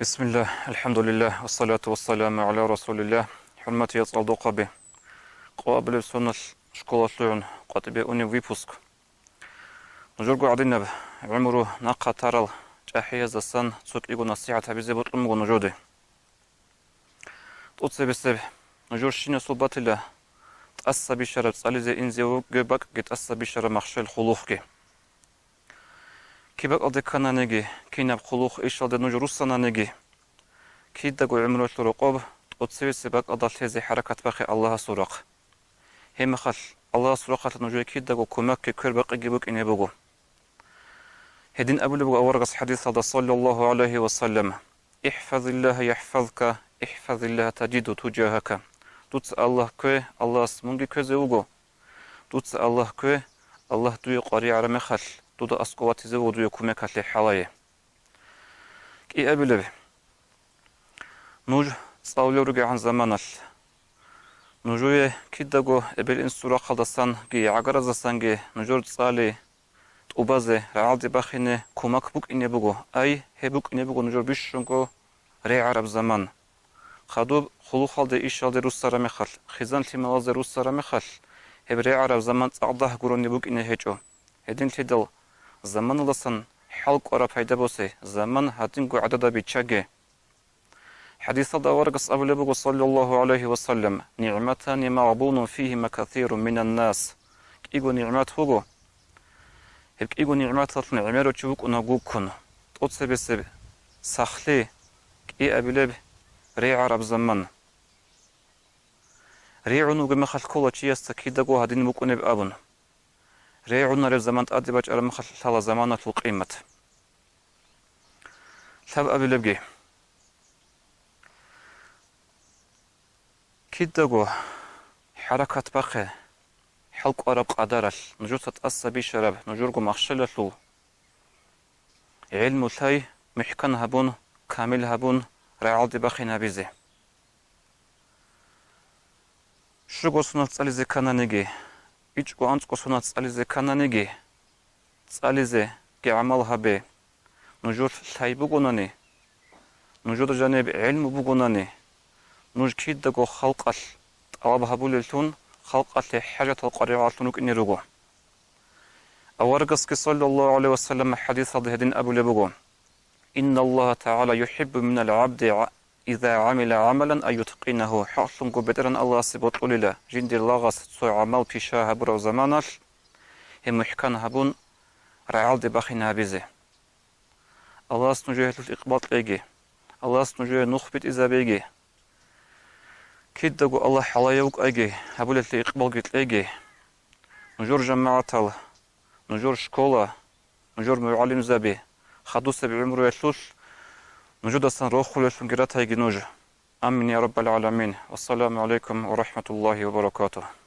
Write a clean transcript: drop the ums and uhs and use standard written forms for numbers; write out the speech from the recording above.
بسم الله الحمد لله والصلاة والسلام على رسول الله حرمتي يصعد به قابل السنة شكوى لعن قطبي أني ويبوسك نجرق عدنا عمره ناقة ترى جاحية زسان تسوك إيقو نصيحة بزي بطلمغو نجودي تقصي بسيب نجور شين صوبات الله تأسى بشرب تسالي زي إنزي وقبك تأسى بشرب مخشي الخلوخكي كي بق أدي كان نجي كي نب خلوخ إيش أدي نجور السنة نجي كي دقو عمره الرقاب تقصي بسيبك أدل تيزي حركة بخي الله سرق هم خل الله سرقة نجور كي دقو كمك كير بق إجيبك إني بقو هدين أبو لبقى ورقص حديث هذا صلى الله عليه وسلم احفظ الله يحفظك احفظ الله تجد تجاهك دوت الله كوي الله اسمونجي كوزي وغو دوت الله كوي الله دوي قاري على مخل دوت أسقوات زو دوي كومك هتلي حوايه كي أبو لبي نوج صاولي رجع عن زمانال نوجوي كيدغو ابل انسورا خلدسان جي عقرزسان جي نجور صالي وبازه رعادي باخينه كوماك بوك إني بوغو أي هبوك إني بوغو نجور بيشونكو ري عرب زمان خادوب خلو خالدي إيشالدي روسارا مخل خزان تيمالازي روسارا مخل هب ري عرب زمان تعضاه قرو نبوك إني هجو هدين تيدل زمان لسان حلق ورا فايدة بوسي زمان هاتنكو عددا بيتشاقي حديث دورقص أبو لبوغو صلى الله عليه وسلم نعمتان مغبون فيهما كثير من الناس إيغو نعمات هوغو هيك إيغو نعمات نعميرو تشوك ونغوكون تقصي بسيب سخلي كي أبلب ري عرب زمان ري عنوغ مخل كولا چيستا كي دقو هادين مكوني بأبن ري عنوغ زمان تأدي باج أرى مخل ثلا زمانة القيمة ثاب أبلبجي كي دقو حركة بقى حلق أرب قدرل نجور تتأسى بشرب نجوركو مخشلتلو علم ثاي محكن هبون كامل هبون رعاد بخينا بيزي شوغو سنة تساليزي كانانيجي إيجو أنتكو سنة تساليزي كانانيجي تساليزي كي عملها بي نجور ثاي بغناني نجور جانب علم بغناني نجور كيدقو خلق طلب هبوللتون خلقت حاجة القريعة تنوك إني رغو أورقصك صلى الله عليه وسلم حديث هذين أبو لبغو إن الله تعالى يحب من العبد إذا عمل عملا أن يتقنه حاصلنكو بدرن الله سبط أوليلا جند الله سوى عمل بشاه برو زمانال هم محكان هبون رعال دي باخينا بيزي الله سنجوه الإقباط ليجي الله سنجوه نخبت إذا بيجي كيدغو الله حلايوك أجي هبولت لي إقبال قلت أجي نجور جماعة نجور شكولة نجور معلم زبي خدوس بعمره يتلوش نجود أصلا روح خلوش من قراتها يجي نوج آمين يا رب العالمين والسلام عليكم ورحمة الله وبركاته